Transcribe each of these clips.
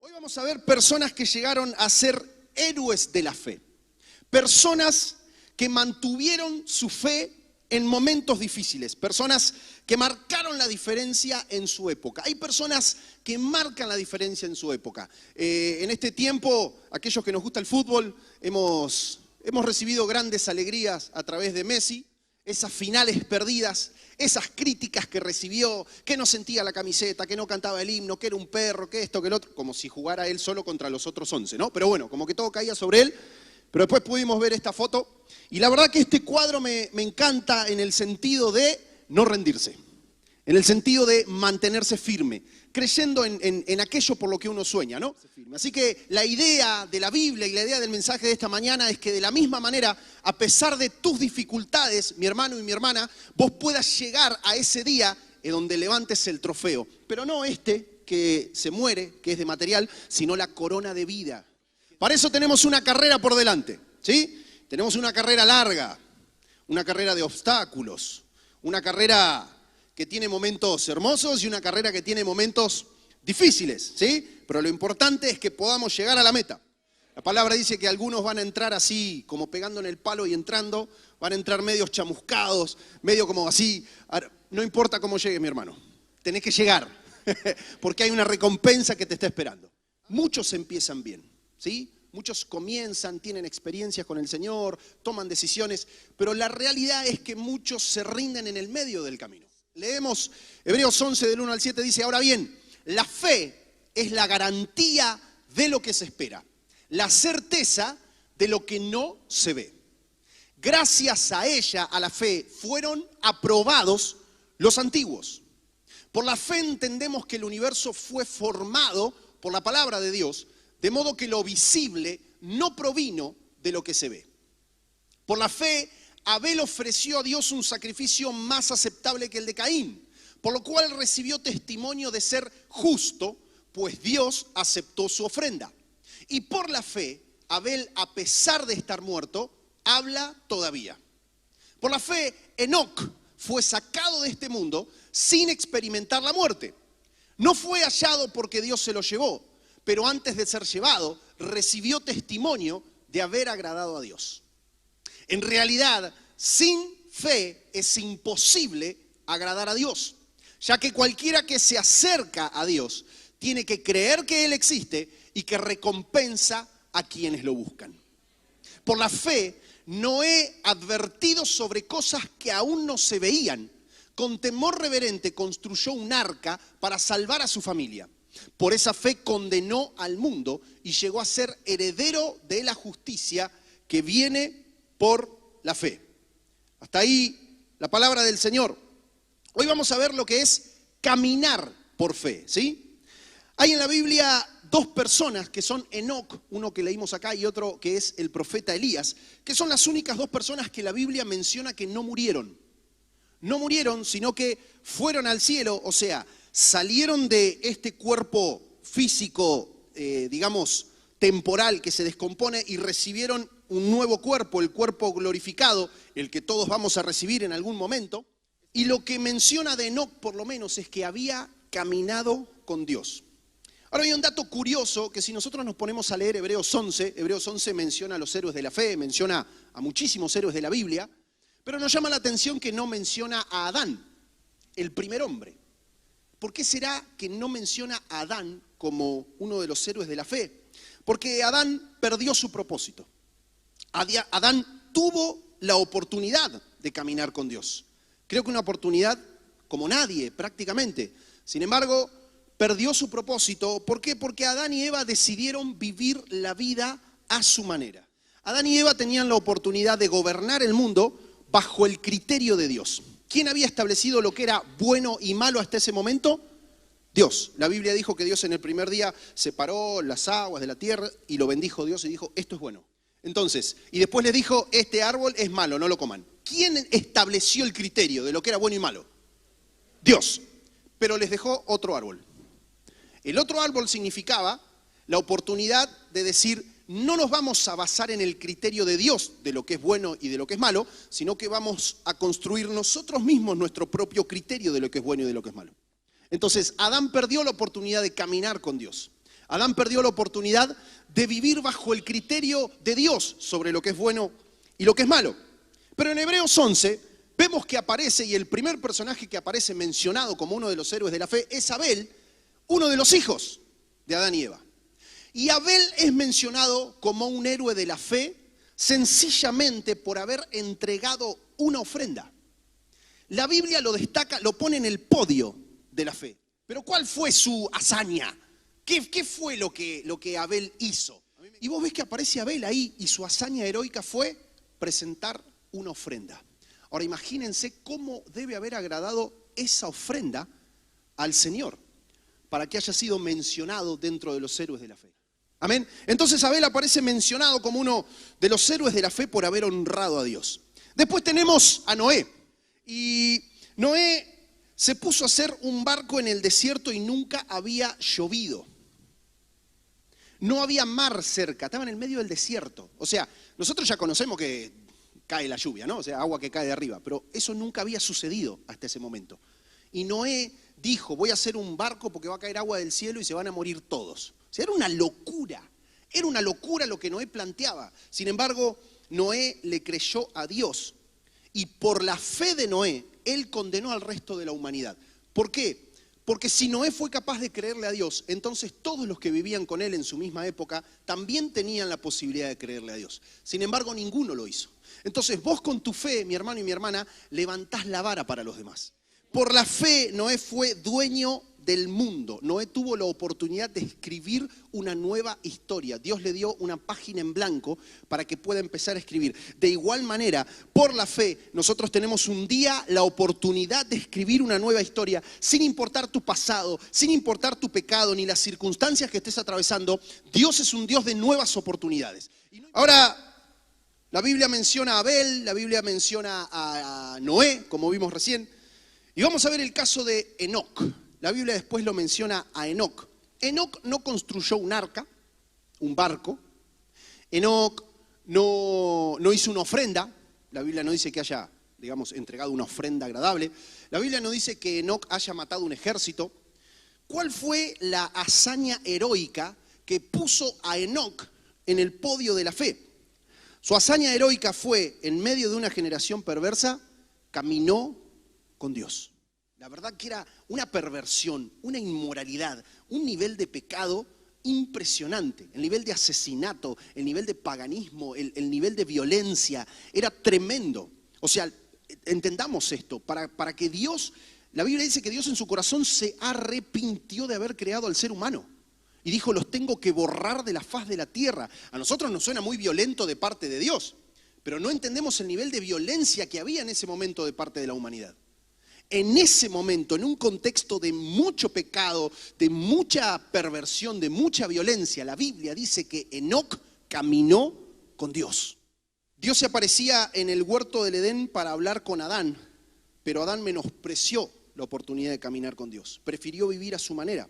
Hoy vamos a ver personas que llegaron a ser héroes de la fe. Personas que mantuvieron su fe en momentos difíciles. Personas que marcaron la diferencia en su época. Hay personas que marcan la diferencia en su época. En este tiempo, aquellos que nos gusta el fútbol, hemos recibido grandes alegrías a través de Messi. Esas finales perdidas, esas críticas que recibió, que no sentía la camiseta, que no cantaba el himno, que era un perro, que esto, que el otro, como si jugara él solo contra los otros 11, ¿no? Pero bueno, como que todo caía sobre él, pero después pudimos ver esta foto, y la verdad que este cuadro me encanta en el sentido de no rendirse, en el sentido de mantenerse firme, creyendo en aquello por lo que uno sueña, ¿no? Así que la idea de la Biblia y la idea del mensaje de esta mañana es que de la misma manera, a pesar de tus dificultades, mi hermano y mi hermana, vos puedas llegar a ese día en donde levantes el trofeo. Pero no este que se muere, que es de material, sino la corona de vida. Para eso tenemos una carrera por delante, ¿sí? Tenemos una carrera larga, una carrera de obstáculos, una carrera que tiene momentos hermosos y una carrera que tiene momentos difíciles, ¿sí? Pero lo importante es que podamos llegar a la meta. La palabra dice que algunos van a entrar así, como pegando en el palo y entrando, van a entrar medios chamuscados, medio como así. No importa cómo llegues, mi hermano, tenés que llegar, porque hay una recompensa que te está esperando. Muchos empiezan bien, ¿sí? Muchos comienzan, tienen experiencias con el Señor, toman decisiones, pero la realidad es que muchos se rinden en el medio del camino. Leemos Hebreos 11 del 1 al 7, dice, ahora bien, la fe es la garantía de lo que se espera, la certeza de lo que no se ve. Gracias a ella, a la fe, fueron aprobados los antiguos. Por la fe entendemos que el universo fue formado por la palabra de Dios, de modo que lo visible no provino de lo que se ve. Por la fe, Abel ofreció a Dios un sacrificio más aceptable que el de Caín, por lo cual recibió testimonio de ser justo, pues Dios aceptó su ofrenda. Y por la fe, Abel, a pesar de estar muerto, habla todavía. Por la fe, Enoc fue sacado de este mundo sin experimentar la muerte. No fue hallado porque Dios se lo llevó, pero antes de ser llevado, recibió testimonio de haber agradado a Dios. En realidad, sin fe es imposible agradar a Dios, ya que cualquiera que se acerca a Dios tiene que creer que Él existe y que recompensa a quienes lo buscan. Por la fe, Noé, advertido sobre cosas que aún no se veían, con temor reverente construyó un arca para salvar a su familia. Por esa fe condenó al mundo y llegó a ser heredero de la justicia que viene por la fe. Hasta ahí la palabra del Señor. Hoy vamos a ver lo que es caminar por fe, ¿sí? Hay en la Biblia dos personas que son Enoc, uno que leímos acá y otro que es el profeta Elías, que son las únicas dos personas que la Biblia menciona que no murieron. No murieron, sino que fueron al cielo, o sea, salieron de este cuerpo físico, digamos, temporal que se descompone y recibieron un nuevo cuerpo, el cuerpo glorificado, el que todos vamos a recibir en algún momento. Y lo que menciona de Enoc, por lo menos, es que había caminado con Dios. Ahora hay un dato curioso, que si nosotros nos ponemos a leer Hebreos 11 menciona a los héroes de la fe, menciona a muchísimos héroes de la Biblia, pero nos llama la atención que no menciona a Adán, el primer hombre. ¿Por qué será que no menciona a Adán como uno de los héroes de la fe? Porque Adán perdió su propósito. Adán tuvo la oportunidad de caminar con Dios. Creo que una oportunidad como nadie, prácticamente. Sin embargo, perdió su propósito. ¿Por qué? Porque Adán y Eva decidieron vivir la vida a su manera. Adán y Eva tenían la oportunidad de gobernar el mundo bajo el criterio de Dios. ¿Quién había establecido lo que era bueno y malo hasta ese momento? Dios. La Biblia dijo que Dios en el primer día separó las aguas de la tierra y lo bendijo Dios y dijo, esto es bueno. Entonces, y después les dijo, este árbol es malo, no lo coman. ¿Quién estableció el criterio de lo que era bueno y malo? Dios. Pero les dejó otro árbol. El otro árbol significaba la oportunidad de decir, no nos vamos a basar en el criterio de Dios de lo que es bueno y de lo que es malo, sino que vamos a construir nosotros mismos nuestro propio criterio de lo que es bueno y de lo que es malo. Entonces, Adán perdió la oportunidad de caminar con Dios. Adán perdió la oportunidad de vivir bajo el criterio de Dios sobre lo que es bueno y lo que es malo. Pero en Hebreos 11 vemos que aparece, y el primer personaje que aparece mencionado como uno de los héroes de la fe es Abel, uno de los hijos de Adán y Eva. Y Abel es mencionado como un héroe de la fe sencillamente por haber entregado una ofrenda. La Biblia lo destaca, lo pone en el podio de la fe. Pero ¿cuál fue su hazaña? ¿Qué fue lo que Abel hizo? Y vos ves que aparece Abel ahí y su hazaña heroica fue presentar una ofrenda. Ahora imagínense cómo debe haber agradado esa ofrenda al Señor para que haya sido mencionado dentro de los héroes de la fe. Amén. Entonces Abel aparece mencionado como uno de los héroes de la fe por haber honrado a Dios. Después tenemos a Noé. Y Noé se puso a hacer un barco en el desierto y nunca había llovido. No había mar cerca, estaba en el medio del desierto. O sea, nosotros ya conocemos que cae la lluvia, ¿no? O sea, agua que cae de arriba. Pero eso nunca había sucedido hasta ese momento. Y Noé dijo, voy a hacer un barco porque va a caer agua del cielo y se van a morir todos. O sea, era una locura lo que Noé planteaba. Sin embargo, Noé le creyó a Dios y por la fe de Noé, él condenó al resto de la humanidad. ¿Por qué? Porque si Noé fue capaz de creerle a Dios, entonces todos los que vivían con él en su misma época también tenían la posibilidad de creerle a Dios. Sin embargo, ninguno lo hizo. Entonces vos con tu fe, mi hermano y mi hermana, levantás la vara para los demás. Por la fe, Noé fue dueño del mundo. Noé tuvo la oportunidad de escribir una nueva historia. Dios le dio una página en blanco para que pueda empezar a escribir. De igual manera, por la fe, nosotros tenemos un día la oportunidad de escribir una nueva historia, sin importar tu pasado, sin importar tu pecado, ni las circunstancias que estés atravesando. Dios es un Dios de nuevas oportunidades. Ahora, la Biblia menciona a Abel, la Biblia menciona a Noé, como vimos recién, y vamos a ver el caso de Enoc. La Biblia después lo menciona a Enoc. Enoc no construyó un arca, un barco. Enoc no hizo una ofrenda. La Biblia no dice que haya, digamos, entregado una ofrenda agradable. La Biblia no dice que Enoc haya matado un ejército. ¿Cuál fue la hazaña heroica que puso a Enoc en el podio de la fe? Su hazaña heroica fue, en medio de una generación perversa, caminó con Dios. La verdad que era una perversión, una inmoralidad, un nivel de pecado impresionante. El nivel de asesinato, el nivel de paganismo, el nivel de violencia, era tremendo. O sea, entendamos esto, para que Dios, la Biblia dice que Dios en su corazón se arrepintió de haber creado al ser humano. Y dijo, los tengo que borrar de la faz de la tierra. A nosotros nos suena muy violento de parte de Dios, pero no entendemos el nivel de violencia que había en ese momento de parte de la humanidad. En ese momento, en un contexto de mucho pecado, de mucha perversión, de mucha violencia, la Biblia dice que Enoc caminó con Dios. Dios se aparecía en el huerto del Edén para hablar con Adán, pero Adán menospreció la oportunidad de caminar con Dios. Prefirió vivir a su manera.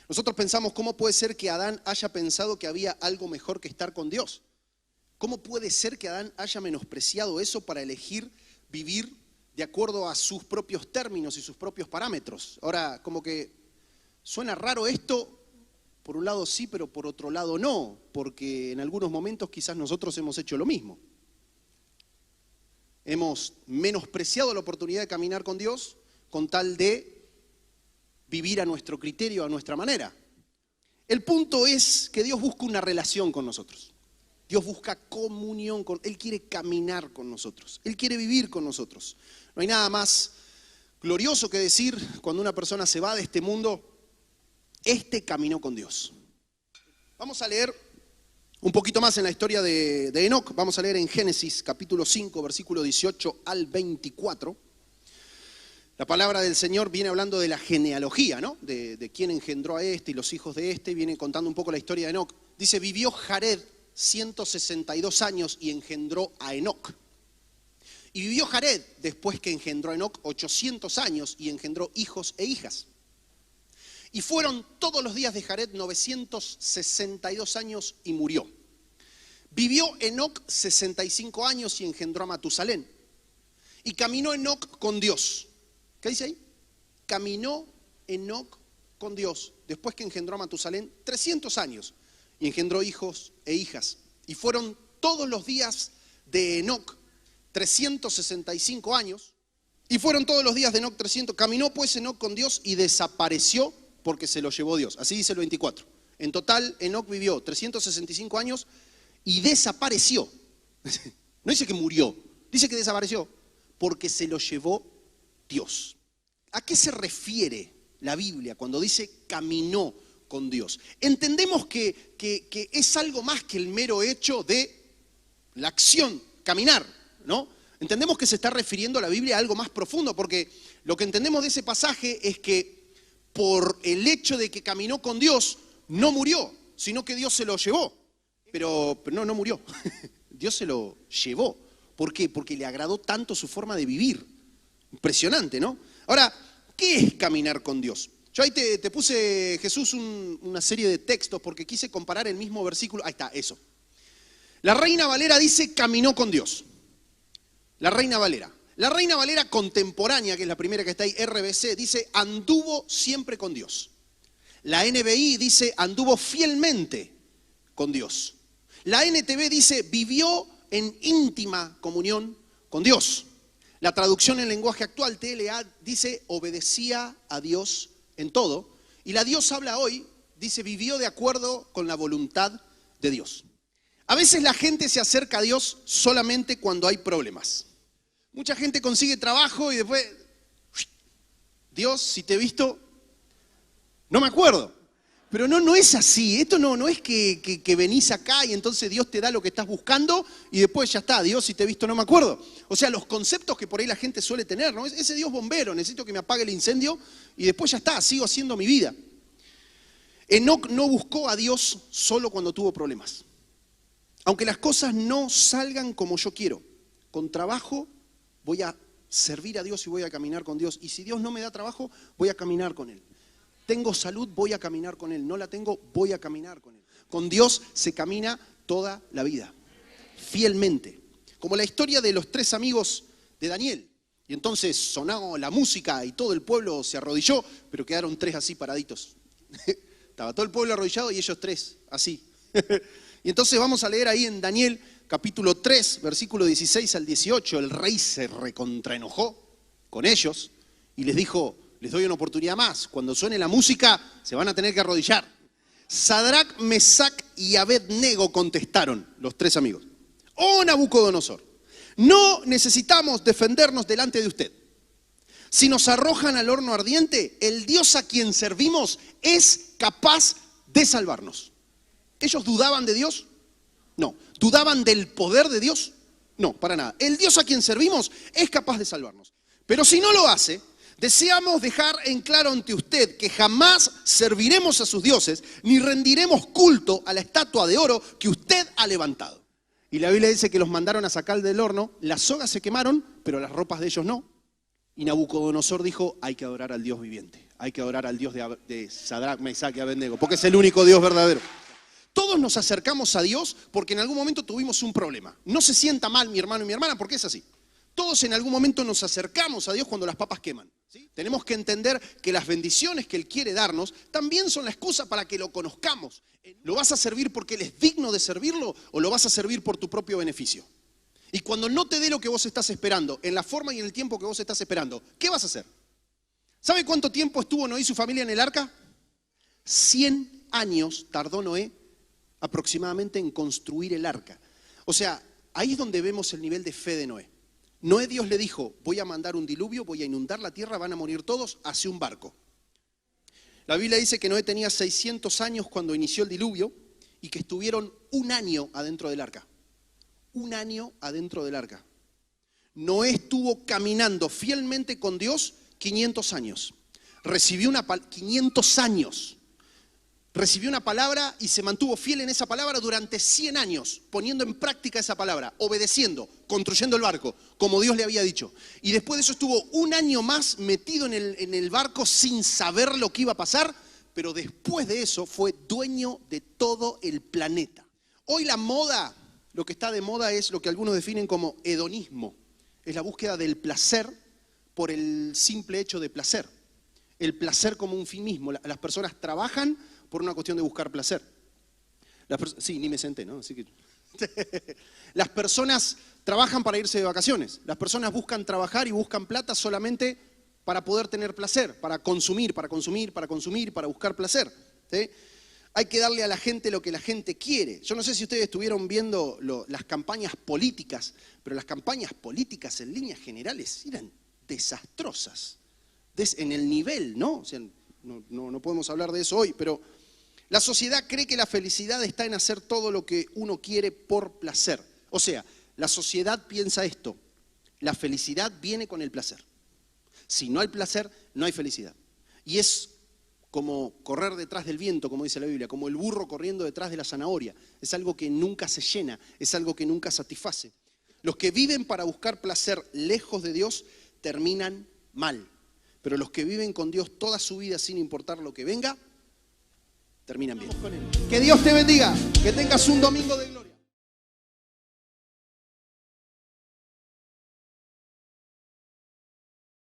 Nosotros pensamos, ¿cómo puede ser que Adán haya pensado que había algo mejor que estar con Dios? ¿Cómo puede ser que Adán haya menospreciado eso para elegir vivir de acuerdo a sus propios términos y sus propios parámetros? Ahora, como que suena raro esto, por un lado sí, pero por otro lado no, porque en algunos momentos quizás nosotros hemos hecho lo mismo. Hemos menospreciado la oportunidad de caminar con Dios con tal de vivir a nuestro criterio, a nuestra manera. El punto es que Dios busca una relación con nosotros. Dios busca comunión Él quiere caminar con nosotros. Él quiere vivir con nosotros. No hay nada más glorioso que decir cuando una persona se va de este mundo, caminó con Dios. Vamos a leer un poquito más en la historia de Enoc. Vamos a leer en Génesis capítulo 5, versículo 18 al 24. La palabra del Señor viene hablando de la genealogía, ¿no? De quién engendró a y los hijos de viene contando un poco la historia de Enoc. Dice, vivió Jared 162 años y engendró a Enoc. Y vivió Jared, después que engendró a Enoc, 800 años y engendró hijos e hijas. Y fueron todos los días de Jared 962 años y murió. Vivió Enoc 65 años y engendró a Matusalén. Y caminó Enoc con Dios. ¿Qué dice ahí? Caminó Enoc con Dios después que engendró a Matusalén 300 años y engendró hijos e hijas. Y fueron todos los días de Enoc 365 años. Y fueron todos los días de Enoc 300. Caminó pues Enoc con Dios y desapareció porque se lo llevó Dios. Así dice el 24. En total Enoc vivió 365 años y desapareció. No dice que murió, dice que desapareció porque se lo llevó Dios. ¿A qué se refiere la Biblia cuando dice caminó con Dios? Entendemos que es algo más que el mero hecho de la acción, caminar, ¿no? Entendemos que se está refiriendo a la Biblia a algo más profundo, porque lo que entendemos de ese pasaje es que por el hecho de que caminó con Dios, no murió, sino que Dios se lo llevó. Pero no murió. Dios se lo llevó. ¿Por qué? Porque le agradó tanto su forma de vivir. Impresionante, ¿no? Ahora, ¿qué es caminar con Dios? Yo ahí te puse, Jesús, una serie de textos porque quise comparar el mismo versículo. Ahí está, eso. La Reina Valera dice caminó con Dios. La Reina Valera. La Reina Valera contemporánea, que es la primera que está ahí, RBC, dice anduvo siempre con Dios. La NBI dice anduvo fielmente con Dios. La NTV dice vivió en íntima comunión con Dios. La traducción en lenguaje actual, TLA, dice obedecía a Dios en todo. Y la Dios habla hoy, dice vivió de acuerdo con la voluntad de Dios. A veces la gente se acerca a Dios solamente cuando hay problemas. Mucha gente consigue trabajo y después, Dios, si te he visto, no me acuerdo. Pero no es así. Esto no es que venís acá y entonces Dios te da lo que estás buscando y después ya está, Dios, si te he visto, no me acuerdo. O sea, los conceptos que por ahí la gente suele tener, ¿no? Ese Dios bombero, necesito que me apague el incendio y después ya está, sigo haciendo mi vida. Enoc no buscó a Dios solo cuando tuvo problemas. Aunque las cosas no salgan como yo quiero, con trabajo voy a servir a Dios y voy a caminar con Dios. Y si Dios no me da trabajo, voy a caminar con Él. Tengo salud, voy a caminar con Él. No la tengo, voy a caminar con Él. Con Dios se camina toda la vida, fielmente. Como la historia de los 3 amigos de Daniel. Y entonces sonó la música y todo el pueblo se arrodilló, pero quedaron 3 así paraditos. Estaba todo el pueblo arrodillado y ellos 3 así. Y entonces vamos a leer ahí en Daniel capítulo 3, versículo 16 al 18. El rey se recontraenojó con ellos y les dijo, les doy una oportunidad más. Cuando suene la música se van a tener que arrodillar. Sadrac, Mesac y Abednego contestaron, los 3 amigos. Oh Nabucodonosor, no necesitamos defendernos delante de usted. Si nos arrojan al horno ardiente, el Dios a quien servimos es capaz de salvarnos. ¿Ellos dudaban de Dios? No. ¿Dudaban del poder de Dios? No, para nada. El Dios a quien servimos es capaz de salvarnos. Pero si no lo hace, deseamos dejar en claro ante usted que jamás serviremos a sus dioses ni rendiremos culto a la estatua de oro que usted ha levantado. Y la Biblia dice que los mandaron a sacar del horno, las sogas se quemaron, pero las ropas de ellos no. Y Nabucodonosor dijo, hay que adorar al Dios viviente, hay que adorar al Dios de Sadrac, Mesac y Abednego, porque es el único Dios verdadero. Todos nos acercamos a Dios porque en algún momento tuvimos un problema. No se sienta mal mi hermano y mi hermana porque es así. Todos en algún momento nos acercamos a Dios cuando las papas queman. ¿Sí? Tenemos que entender que las bendiciones que Él quiere darnos también son la excusa para que lo conozcamos. ¿Lo vas a servir porque Él es digno de servirlo o lo vas a servir por tu propio beneficio? Y cuando no te dé lo que vos estás esperando, en la forma y en el tiempo que vos estás esperando, ¿qué vas a hacer? ¿Sabe cuánto tiempo estuvo Noé y su familia en el arca? 100 años tardó Noé aproximadamente en construir el arca. O sea, ahí es donde vemos el nivel de fe de Noé. Noé, Dios le dijo, voy a mandar un diluvio, voy a inundar la tierra, van a morir todos, hace un barco. La Biblia dice que Noé tenía 600 años cuando inició el diluvio y que estuvieron 1 año adentro del arca. 1 año adentro del arca. Noé estuvo caminando fielmente con Dios 500 años. Recibió 500 años. Recibió una palabra y se mantuvo fiel en esa palabra durante 100 años, poniendo en práctica esa palabra, obedeciendo, construyendo el barco, como Dios le había dicho. Y después de eso estuvo 1 año más metido en el barco sin saber lo que iba a pasar, pero después de eso fue dueño de todo el planeta. Hoy la moda, lo que está de moda es lo que algunos definen como hedonismo. Es la búsqueda del placer por el simple hecho de placer. el placer como un fin mismo. Las personas trabajan por una cuestión de buscar placer. Sí, ni me senté, ¿no? Así que... Las personas trabajan para irse de vacaciones. Las personas buscan trabajar y buscan plata solamente para poder tener placer, para consumir, para buscar placer. ¿Sí? Hay que darle a la gente lo que la gente quiere. Yo no sé si ustedes estuvieron viendo las campañas políticas, pero las campañas políticas en líneas generales eran desastrosas. En el nivel, ¿no? O sea, no podemos hablar de eso hoy, pero la sociedad cree que la felicidad está en hacer todo lo que uno quiere por placer. O sea, la sociedad piensa esto: la felicidad viene con el placer. Si no hay placer, no hay felicidad. Y es como correr detrás del viento, como dice la Biblia, como el burro corriendo detrás de la zanahoria. Es algo que nunca se llena, es algo que nunca satisface. Los que viven para buscar placer lejos de Dios terminan mal. Pero los que viven con Dios toda su vida sin importar lo que venga, terminan bien. Que Dios te bendiga, que tengas un domingo de gloria.